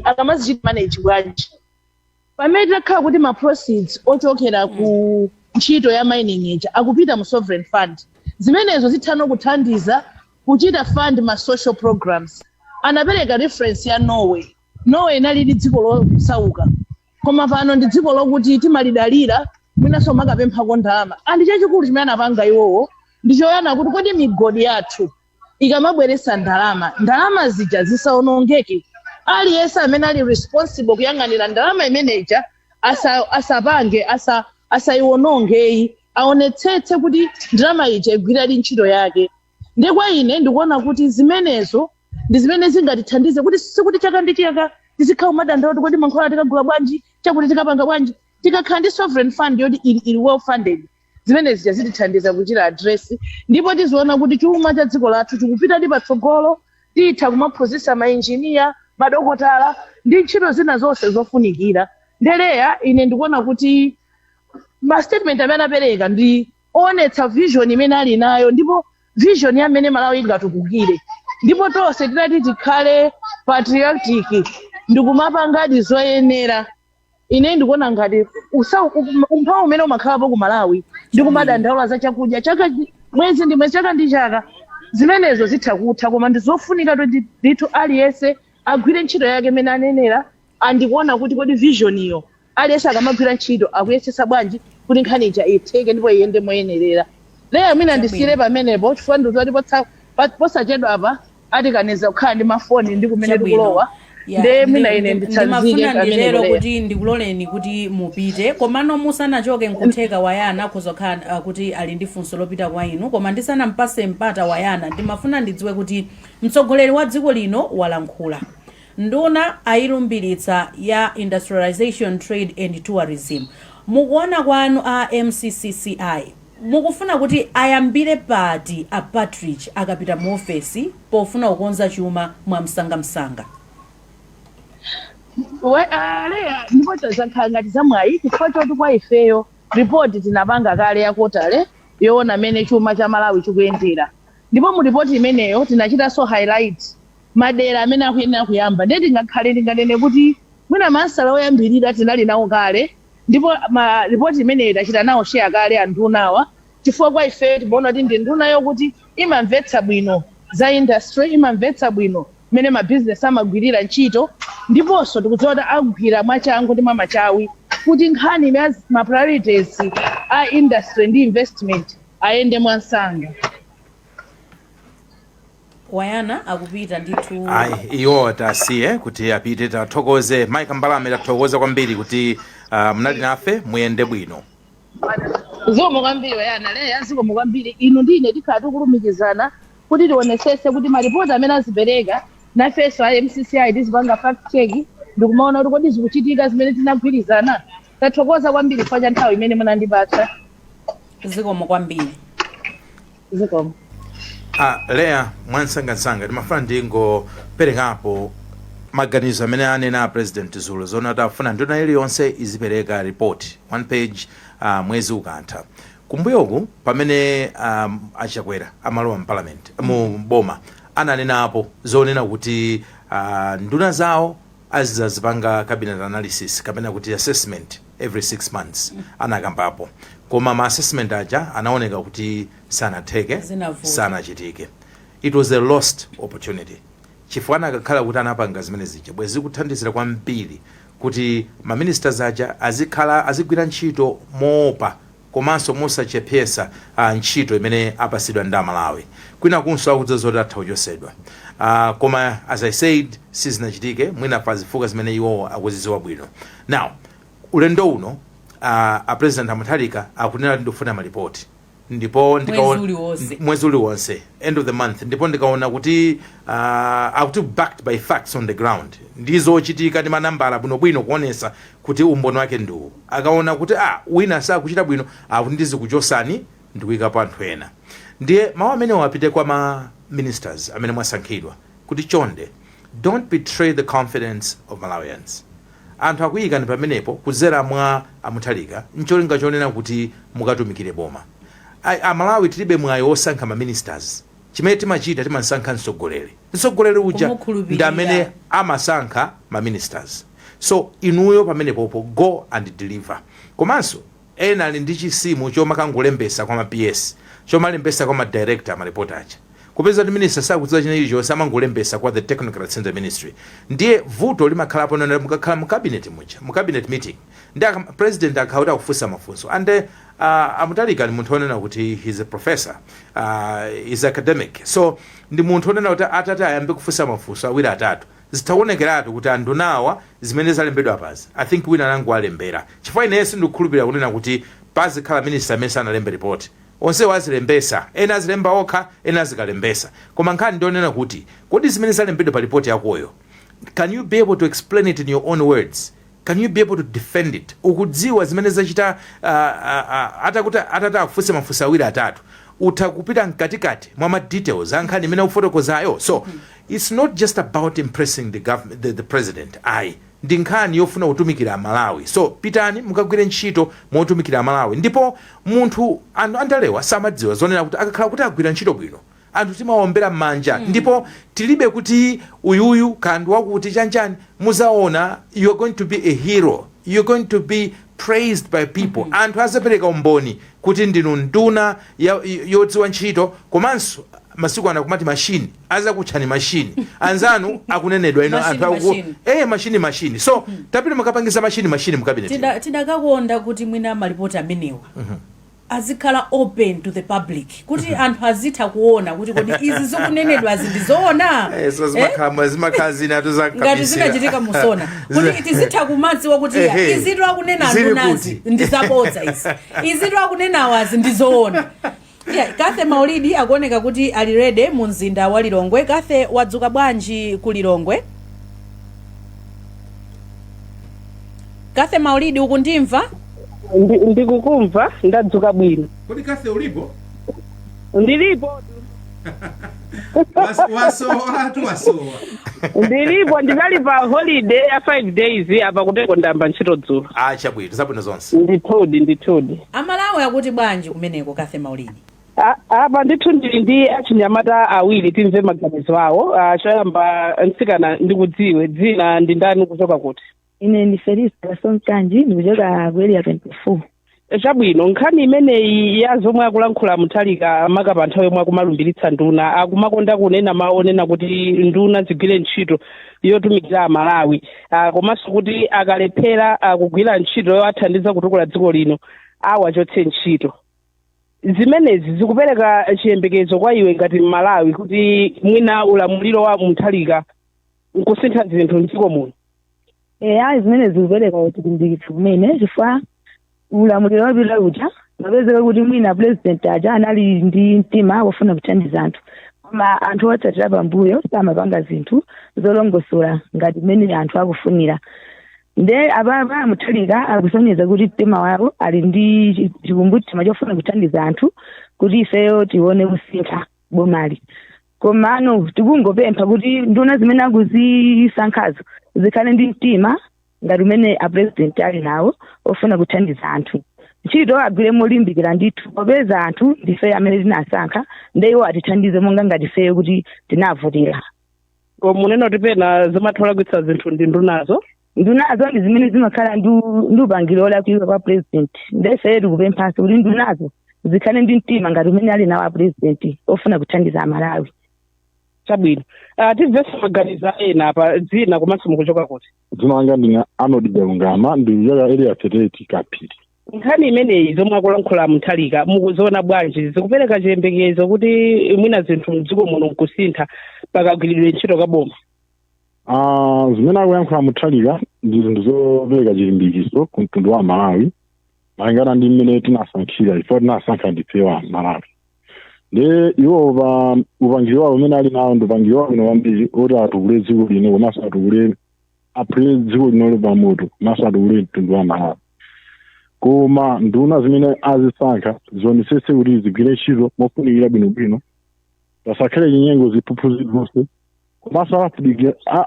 akamazichita manage bwanji. Pamene takhala kuti ma proceeds ochokera ku ntchito ya mining ija akupita mu sovereign fund, zimenezo zithano kuthandiza kuchita fund ma social programs. Anapereka reference ya Norway inali dziko losauka, koma pano ndi dziko lokuti timalidalira mwinanso makapemphako ndalama. Andi chachikulu chimene anapanga iwowo ndichoyana kuti kodi migodi yathu ikamabweretsa ndalama zija zisaonongeke. Aliyense amene ali responsible kuyang'anira ndalama imeneja asayiwonongeyi, aonetsetse kuti ndalama ija igwiradi ntchito yake. Ndi kwa ine ndikuona kuti zimenezo ndi zimene zingatithandize kuti sikuti chaka ndi chaka tizikhala umadandaula kuti kodi mankhwala tikagula bwanji, chakuti tikapanga bwanji. Tikakhala ndi sovereign fund yoti ili well funded, zimene zija zitithandiza kuchita address, ndipo tiziona kuti chuma cha dziko lathu chikupita ndi patsogolo, titha kumaphunzitsa mainjiniya, madokotala ndi ntchito zina zonse zofunikira. Ndeleya ine ndikuona kuti ma statement amene anapereka ndi onetsa vision imene ali nayo, ndipo vision yamene Malawi ingatukukire, ndipo tonse tinati tikhale patriotic ndikumapangadi zoyenera. Ine ndikuona ngati umphawi umene umakhalapo ku Malawi ndikumadandaula za chakudya chaka mwezi ndi mwezi, chaka ndi chaka, zimenezo zitha kutha, koma ndizofunika ndithu aliyense agwire ntchito yake imene anenera. Andikuona kuti kodi vision iyo aliyense akamagwira ntchito akuyesesa bwanji kuti nkhani ija itheke ndipo iyende moyenerera. Leya mwina ndisire pamenepo chifukwa ndikuti posachedwa apa atikaneza kukhala ndi mafoni ndi kumene tikulowa. Nde mwina ine nditsanzike ndilero kuti ndikuloleni kuti mupite, komano musanachoke nkutheka Wayana kuzokhala kuti ali ndi funso lopita kwa inu, koma ndisanampase mpata Wayana ndimafuna ndidziwe kuti mtsogoleri wa dziko lino walankhula. Nduna ayilumbiritsa ya industrialization, trade and tourism. Mukuona kwanu a MCCCI mukufuna kuti ayambire pati a Patrick akapita mu ofesi pofuna kukonza chuma mwa msanga. Leya ndipo tazakhala ngati zamwayi chifukwa choti kwa ifeyo report tinapanga kale ya kotale yoona mene chuma cha Malawi chikuyendera, ndipo mu report imeneyo tinachitanso highlight madera amene akuyenera kuyamba. Ndiye tinganene kuti mwina masala oyambirira tinali nawo kale, ndipo ma report imeneyo tachita nawo share kale andunawa, chifukwa kwa ife timaona kuti ndi nduna yokuti imamvetsa bwino za industry, imamvetsa bwino mene ma business amagwirira ntchito, ndiponso tikudziwa agwira mwachangu ndi mwamachawi kuti nkhani ya ma priorities a industry ndi investment ayende mwansanga. Wayana akupita ndithu. Iwo tasiye kuti apite, tathokoze Mike Mbalame, tathokoza kwambiri kuti mnali nafe, muyende bwino. Zomwe kwambiri Wayana, Leya zomwe kwambiri inu ndine tikhala tikulumikizana kuti tionesese kuti maripoti amene azipereka nafeso a MCCI tizipanga fact check ndikumaona kuti kodi zikuchitika zimene tinagwirizana Tathokoza kwambiri kwa nthawi imene munandipatsa. Zikomo kwambiri. Zikomo. Lea mwansangasanga timafuna ndingoperekapo maganizo amene anena President Zulu zona tafuna nduna iliyonse izipereka report 1 page mwezi ukatha. Kumbuyoku pamene achakwera amalowa mparliament mu boma ananenapo zonena kuti nduna zawo azizazipanga cabinet analysis kapena kuti assessment every 6 months anakambapo. Koma ma assessment aja anaoneka kuti sanatheke sanachitike. It was a lost opportunity. Chifukwa akakhala kuti anapanga zimene zija bwezi kuthandizira kwambiri kuti ma ministers aja azigwira ntchito moopa komanso mosachepesa ntchito imene apasidwa ndi Malawi. Kwina kunso akudza zoti atha kuchosedwa. Koma as I said sizinachitike mwina pazifuka zimene iwo akuzidziwa bwino. Now ulendo uno a president Mutharika akunena ndifuna malipoti ndipo mwezi uliwonse end of the month ndipo ndikaona kuti akuti backed by facts on the ground ndizochitika ndi manambala bwinobwino kuonesa kuti umbono wake ndiwo. Akaona kuti wina sakuchita bwino ndizikuchosani ndikuyika pa anthu ena. Ndiye mawu amene wapite kwa ma ministers amene mwasankhidwa kuti chonde don't betray the confidence of Malawians. Anthu akuyika ndi pamenepo kudzera mwa Mutharika ncholinga chonena kuti mukatumikire boma. Malawi tilibe mwayi osankha ma ministers. Chimene timachita timasankha mtsogoleri uja ndi amene amasankha ma ministers. So inuyo pamenepopo go and deliver. Komanso ena ali ndi chisimu chomakangolembesa kwa ma PS chomalembesa kwa ma director ma reporter aja. Kupeza kuti minister sakudziwa chinechi chonse amangolembesa kwa the technocrats in the ministry. Ndiye vuto limakhalapo nonera mukakhala mu cabinet muja mu cabinet meeting ndi president akhauta kufunsa mafunso ande Mutharika ni munthu onena kuti he's a professor, is academic, so ndi munthu onena kuti atati ayambe kufunsa mafunso awiri atatu zitaonekeratu kuti andunawa zimene zalembedwa pazi. I think wina nangu alembera chifukwa ineso ndikukhulupirira kunena kuti pazikhala minister amene sanalembe report onse wazilembesa ena azilemba okha ena azikalembesa. Koma nkhani ndionena kuti kodi zimene zalembedwa pa report yakoyo, can you be able to explain it in your own words? Can you be able to defend it? Ukudziwa zimene zachita atata akufunsa mafunso awiri atatu utakupita mkatikati mwa ma details ankhani imene ufotokozayo. So it's not just about impressing the government, the president. Ndi nkhani yofuna kutumikira Malawi. So pitani mukagwire ntchito motumikira Malawi. Ndipo munthu andalewa samadziwa zonena kuti akakhala kuti agwira ntchito bwino anthu timawombera manja. Ndipo tilibe kuti uyuyu kandu wakuti chanchani muzaona you're going to be a hero, you're going to be praised by people. Anthu azapereka umboni kuti ndinu nduna yodziwa ntchito. Komanso masiku ana kumati machine azakutchani machine anzanu akunenedwa ino anthu machine. So tapita mukapangisa machine mu cabinet. Tidakakonda kuti mwina malipoti amenewa azikhala open to the public kuti anthu azitha kuona kuti kodi izi zikunenedwa ndizoona. Zimakhala zinatu zakabisira ngati zinachitika musona kuti tizitha kumadziwa kuti izitu akunena andunazi ndizabodza izitu akunenawa ndizoona. Kathe Maulidi akuoneka kuti ali ready mu mzinda wa Lilongwe. Kathe, wadzuka bwanji ku Lilongwe? Kathe Maulidi ukundimva? Ndikukumva, ndadzuka bwino. Kodi Kathe ulipo? Ndilipo. Wasowa. Ndilipo, ndinali pa holiday ya 5 days apa kuteko ndamba ntchito dzulo. Chabwino zabwino zonse. Ndithudi. Amalawi akuti bwanji kumeneko Kathe Maulidi? Apa ndithu ndili ndi achinyamata awiri timve maganizo awo. Choyamba nsikana ndikudziwe dzina ndi ndani kuchoka kuti? Ine ndi Felista Sonkanji ndikuchoka ku area 24. Chabwino nkhani imeneyi ya zomwe akulankhula Mutharika makapa nthawi yomwe akumalumbiritsa nduna akumakonda kunena maonena kuti nduna zigwire ntchito yotumikira Malawi, komanso kuti akalephera kugwira ntchito yowathandiza kutukula dziko lino awachotse ntchito. Zimenezi zikupereka chiyembekezo kwa iwe ngati Malawi kuti mwina ulamuliro wa Mutharika nkusintha zinthu m'dziko muno. Zimenezi zikupereka chilimbikitso kumene chifukwa ulamuliro wapita uja ngapezeka kuti mwina president aja anali ndi mtima wofuna kuthandiza anthu, koma anthu otsatira pambuyo samapanga zinthu zolongosola ngati mmene anthu akufunira. nde ababa Mutharika akusonyeza kuti mtima wawo ali ndi chikumbutima chofuna kuthandiza anthu kuti ifeyo tione kusintha bomali. Komano tikungopempha kuti nduna zimene akuzisankhazo zikhale ndi mtima ngati umene apresident ali nawo ofuna kuthandiza anthu. Ntchito agwire molimbikira ndithu popeza anthu ndife amene tinasankha nde iwo atithandize monga ngati ifeyo kuti tinavotera. Munena kuti pena zimatholagwitsa zinthu ndi ndunazo ndi zimene zimakhala ndi upangiro olakwika kwa president. Nde ifeyo tikupemphanso kuti ndunazo zikhale ndi mtima ngati umene ali nawo apresident ofuna kuthandiza Amalawi. Chabwino. Tibvese maganizo ena apa dzina komanso mukuchoka kuti. Dzina langa ndine Arnold Belungama ndikuchoka area Tereti Kapiri. Nkhani imeneyi zomwe akulankhula Mutharika mukuziona bwanji zikupereka chiyembekezo kuti mwina zinthu mdziko muno nkusintha pakagwiridwe ntchito kaboma? Zimene akuyankhula Mutharika ndi zinthu zopereka chilimbikitso ku mtundu wa Malawi malingana ndi mmene tinasankhira ifo tinasankha ndifewa Malawi. Nde iwo upangiro wawo umene ali nawo ndi upangiro wawo wambiri oti atukule dziko lino komanso atukule apre dziko lino pamoto komanso atukule mtundu wa Malawi. Koma nduna zimene azisankha zionetsetse kuti zigwire ntchito mofunikira bwinobwino pasakhale nyengo ziphuphu zonse komanso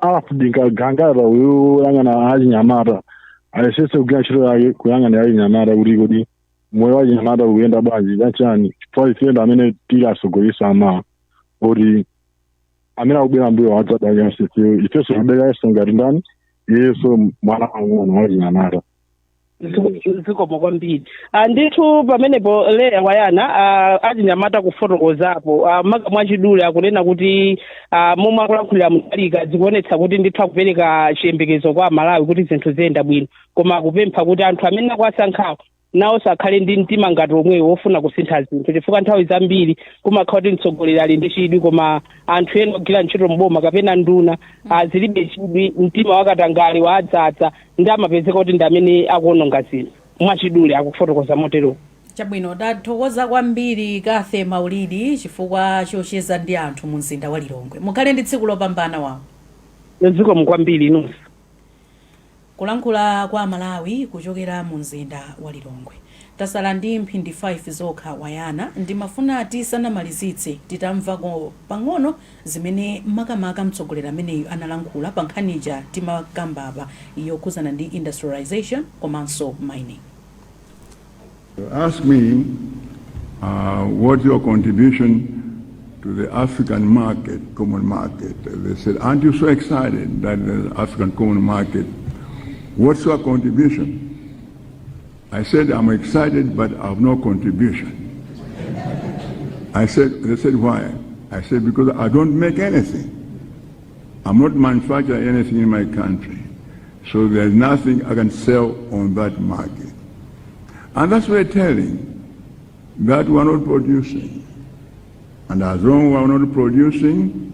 alafudika gangara yoyang'ana achinyamata ayesetse kugwira ntchito yake kuyang'ana achinyamata kuti kodi moyo wa chinyamata ukuyenda bwanji chachani chifukwa ifenda amene tili asogolesa ama kuti amene akubwera mbuyo wadzadaka sefeyo ifenso tikudakayeso ngati ndani iyeso mwana wang'ono wa chinyamata. Zikomo kwambiri. Ndithu pamenepo Leya Wayana achinyamata kufotokozapo maka mwachidule akunena kuti momwe akulankhulira Mutharika zikuonetsa kuti ndithu akupereka chiyembekezo kwa Malawi kuti zinthu ziyenda bwino koma akupempha kuti anthu amene akuwasankhawo nawo sakhale ndi mtima ngati omwewo wofuna kusintha zinthu chifukwa nthawi zambiri kumakhala kuti mtsogoleri ali ndi chidwi koma anthu ena ogwira ntchito mboma kapena nduna zilibe chidwi mtima wakatangali wadzadza ndi amapezeka kuti ndi amene akuononga zinthu mwachidule akufotokoza motero. Chabwino tathokoza kwambiri Kathe Maulidi chifukwa chocheza ndi anthu mu mzinda wa Lilongwe. Mukhale ndi tsiku lopambana wawo. Zikomo kwambiri inunso. Kulankhula kwa Malawi kuchokera mu mzinda wa Lilongwe. Tasala ndi mphindi 5 zokha Wayana ndimafuna tisanamalizitse titamvako pang'ono zimene makamaka mtsogoleri ameneyu analankhula pa nkhanija timakambapa yokhuzana ndi industrialization komanso mining. Ask me what's your contribution to the African market, common market. They said, aren't you so excited that the African common market, what's your contribution? I said, I'm excited, but I have no contribution. They said, why? I said, because I don't make anything. I'm not manufacturing anything in my country. So there's nothing I can sell on that market. And that's what we're telling, that we're not producing. And as long as we're not producing,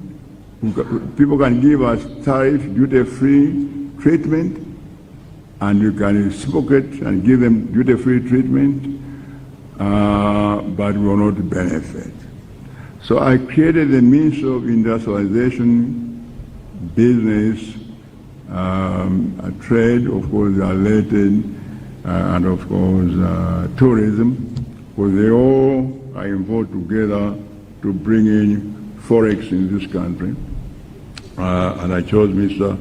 people can give us tariff, duty-free treatment, and you can reciprocate and give them duty-free treatment, but we will not benefit. So I created a means of industrialization, business, trade, of course, related, and of course tourism, because they all are involved together to bring in forex in this country. And I chose Mr.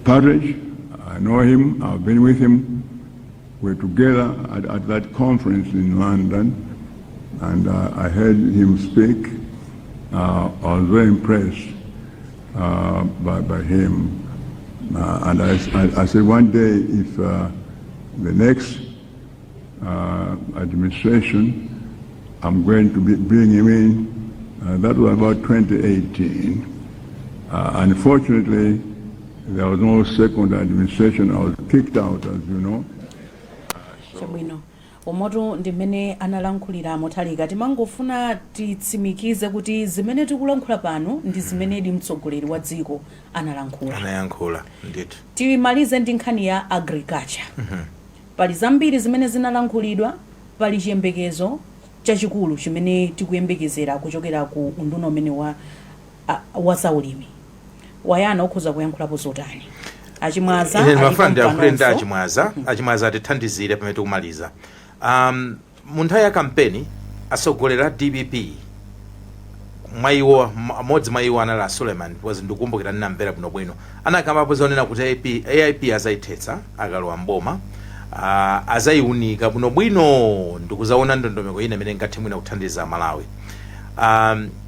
Partridge. I know him, I've been with him. We're together at that conference in London, and I heard him speak. I was very impressed by him. And I said one day, if the next administration, I'm going to bring him in. That was about 2018. Unfortunately, there was no second administration. I was kicked out, as you know. Chabwino. Omoto ndimene analankhulira Mutharika timangofuna titsimikize kuti zimene tikulankhula pano ndi zimene ndi mtsogoleri wa dziko analankhula ndithu timalize ndi nkhani ya agriculture. Pali zambiri zimene zinalankhulidwa, pali chiyembekezo chachikulu chimene tikuyembekezera kuchokera ku unduna umene wa zaulimi. wayana ukhuza kuyankhulapo zotani achimwaza ine mafuna ndiyankhule ndi achimwaza atithandizire pamene tikumaliza. Mu nthawi ya kampeni asogolera DBP mwaiwo amodzi mwaiwo anali Suleiman ndikukumbukira ndinamvera bwinobwino anakambapo zonena kuti AIP azayithetsa akalowa mboma, azayiunika bwinobwino ndikuzaona ndondomeko ine imene ngati mwina kuthandiza Malawi.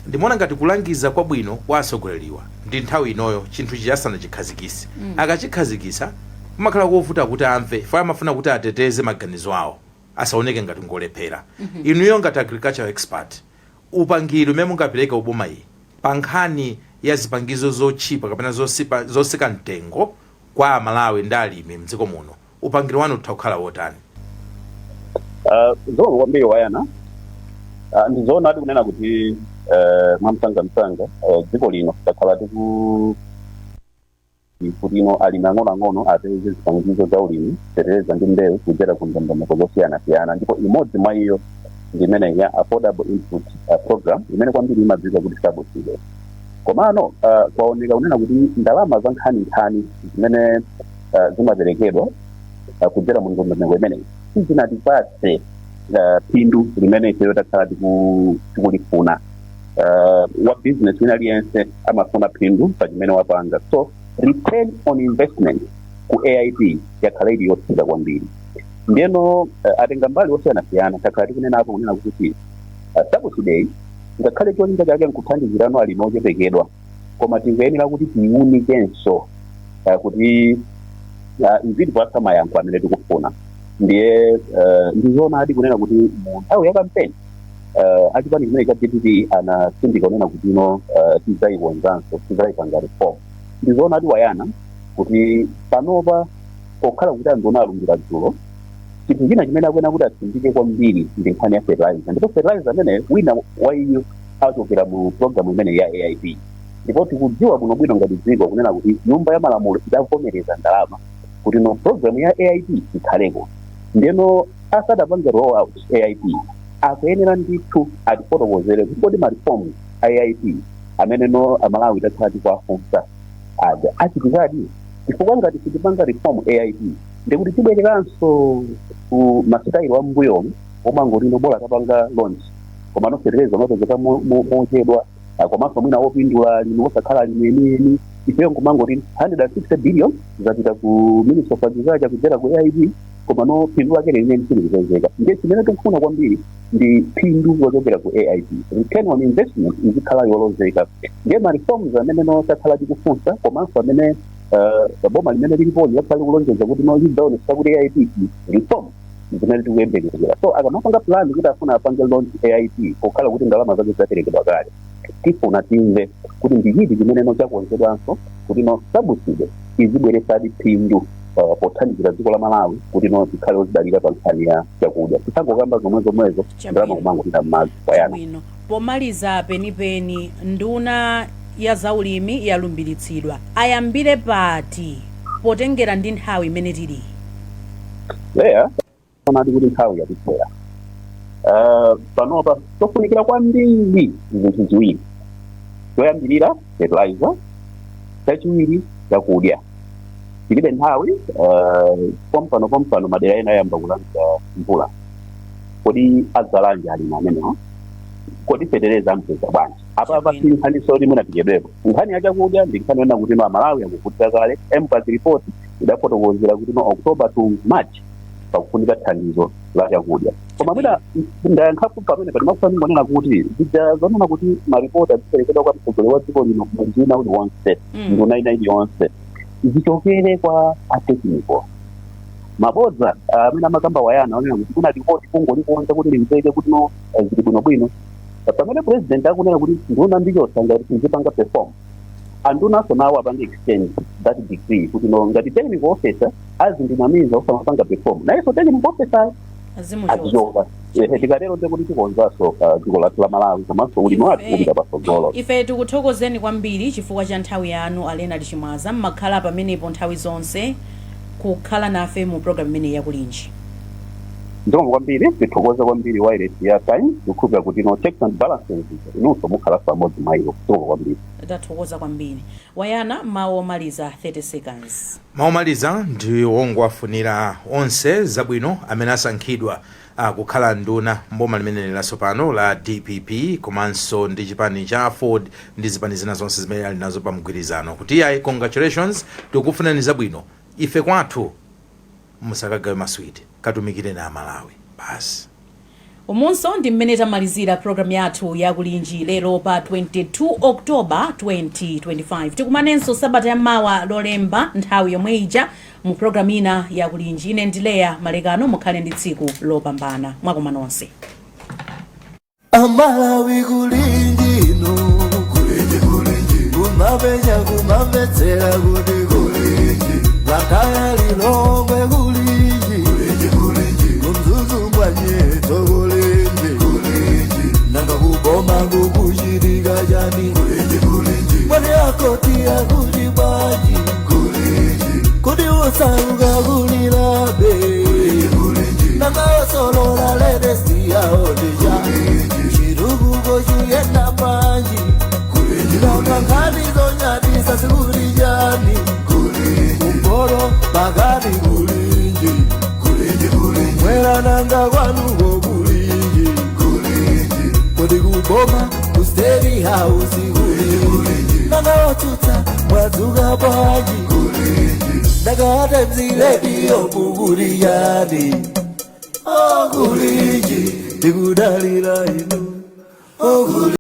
Ndimaona ngati kulangiza kwabwino kwa asogoleriwa ndi nthawi inoyo chinthu chiyasana chikhazikise. Akachikhazikisa kumakhala kovuta kuti amve fa amafuna kuti ateteze maganizo awo asaoneke ngati ngolephera. Inuyo ngati agricultural expert upangiro umene mungapereka uboma iyi pa nkhani ya zipangizo zochipa kapena zosika mtengo kwa Malawi ndi alimi mdziko muno, upangiro wanu utakhala wotani? Zomwe kwambiri wayana ndizoona ati kunena kuti mwamsanga dziko lino takhala kuti ino alimi ang'onoang'ono apeze zipangizo za ulimi, kuteteza ndi mbewu kudzera ku ndondomeko zosiyanasiyana, ndipo imodzi mwa iyo ndimene ya affordable input program imene kwambiri imadziwika kuti SABC. Komano kwaoneka kunena kuti ndalama za nkhani zimene zimaperekedwa kudzera mu ndondomeko imeneyi sizinatipatse phindu limene ifeyo takhala tikulifuna. Wa business wina aliyense amafuna phindu pa chimene wapanga, so return on investment ku AIP yakhala ili yotsika kwambiri. Ndiyeno atenga mbali osiyanasiyana takhala tikunena apo kunena kuti SABC ngakhale cholinga chake nkuthandizirano alimi ochepekedwa, koma tingoyenera kuti tiyiunikenso kuti izidi kupatsa mayankho amene tikufuna. Ndiye ndizoona adi kunena kuti mu nthawi ya kampeni achipani chimene cha DPP anasindika kunena kuti ino tizayikonzanso tizayipanga reform. Ndizoona adi wayana kuti panopa pokhala kuti andona alumbira dzulo chinthu china chimene akuyenera kuti atsindike kwambiri ndi nkhani ya fertilizer, ndipo fertilizer amene wina wa iyo achokera mu programu imene ya AIP. Ndipo tikudziwa bwinobwino ngati dziko kunena kuti nyumba ya malamulo idavomereza ndalama kuti no programu ya AIP ikhaleko. Ndeno asadapange roll out AIP akuyenera ndithu atifotokozere kuti kodi marifomu AIP amene no Malawi takhala tikuwafunsa achitikadi, chifukwa ngati sitipanga reform AIP ndikuti tibwereranso ku masitayilo wa mbuyomu omangolino bola kapanga launch koma nofereza mapezeka mochedwa komanso mwina wopindula lino wosakhala limene ifeyo nkumangoti 160 billion zapita ku Ministry of Agriculture kudzera ku AIP koma no phindu lake limene silipezeka. Ndiye chimene tikufuna kwambiri ndi phindu lochokera ku AIP, return on investment izikhala yolozeka. Ndiye ma reforms amene no takhala tikufunsa komanso amene boma limene lilipo yakhala kulonjeza kuti no lizaonesa kuti AIP reform zimene tikuyembekezera. So akamapanga plan kuti afuna apange launch AIP kokhala kuti ndalama zake zaperekedwa kale, tifuna timve kuti ndiyidi chimene no chakonzedwanso kuti no SABC izibweresadi phindu pothandizira dziko la Malawi kuti no zikhale zidalira pa nkhani ya chakudya. Tisangokamba zomwezo ndalama kumangopita m'madzi wayana. Pomaliza penipeni nduna ya zaulimi yalumbiritsidwa ayambire pati potengera ndi nthawi imene tili leya panati kuti nthawi yatipera. Panopa tofunikira kwambiri zinthu ziwiri, choyambirira fertilizer, chachiwiri chakudya. Tilibe nthawi pompano madera ena ayamba kulanga mvula, kodi adzalanja alimi amenewo, kodi fetereza ampeza bwanji apa nkhani soti mwina tichedwepo. Nkhani ya chakudya ndi nkhani yona kuti no Malawi akuvutika kale. Embassy report idafotokozera kuti no October to March pakufunika thandizo la chakudya, koma mwina ndayankhapo pamene patimafuna kunena kuti zonena kuti maripoti aziperekedwa kwa mtsogoleri wa dziko lino kumajina uliwonse nduna ina iliyonse zichokere kwa atechnical mabodza amene amakamba wayana onena kuti kuna ripoti kungolikonza kuti limveke kuti no zili bwinobwino. Pamene president akunena kuti nduna ndichosanga kuti nzipanga perform, andunaso nawo apange exchange that degree kuti no ngati technical officer azindinamiza usamapanga perform nayeso technical officer azichoka. Tikatero ndekuti tikonzaso dziko lathu la Malawi komanso ulimi wathu kupita patsogolo. Ife tikuthokozeni kwambiri chifukwa cha nthawi yanu Leonard Chimwaza, mmakhala pamenepo nthawi zonse kukhala nafe mu program imene yakulinji. ndiko kwambiri tithokoza kwambiri wireless ya time ukuba kuti no checks and balances inonso mukhala pamodzi maiko kutoko kwambiri tathokoza kwambiri wayana mawu omaliza 30 seconds mawu omaliza ndi wongowafunira onse zabwino amene asankhidwa kukhala nduna mboma limene lilaso pano la DPP komanso ndi chipani cha Ford ndi zipani zina zonse zimene ali nazo pa mgwirizano kuti ayi congratulations tikufunani zabwino ife kwathu musakagawe maswiti katumikire na Malawi basi umunso ndi mmene tamalizira programu yathu yakulinji lero pa 22 October 2025 tikumanenso sabata yammawa lolemba nthawi yomwe ija mu programu ina yakulinji ine ndileya malekano mukhale ndi tsiku lopambana mwakoma nonse Amalawi kulinji no kulinji kumapenya kumapetsera kuti kulinji lakaya lilongwe kulinji kumzuzu mbwanyeto kulinji nanga kuboma kukuchitika chani mwani akotia kuti bwanji kuti usauka kulilabe nanga osolola ledesi yaodeja chirukuko chuyenda manji nanga nkani zonyatisa sikulijani kumboro pakati kulinji mwera nanga kwanuko kulinji kuti kuboma kusteri hausi kulinji nanga otutsa mwadzuka bwanji ndakate mziredio kukuliyani kulinji tikudalira inu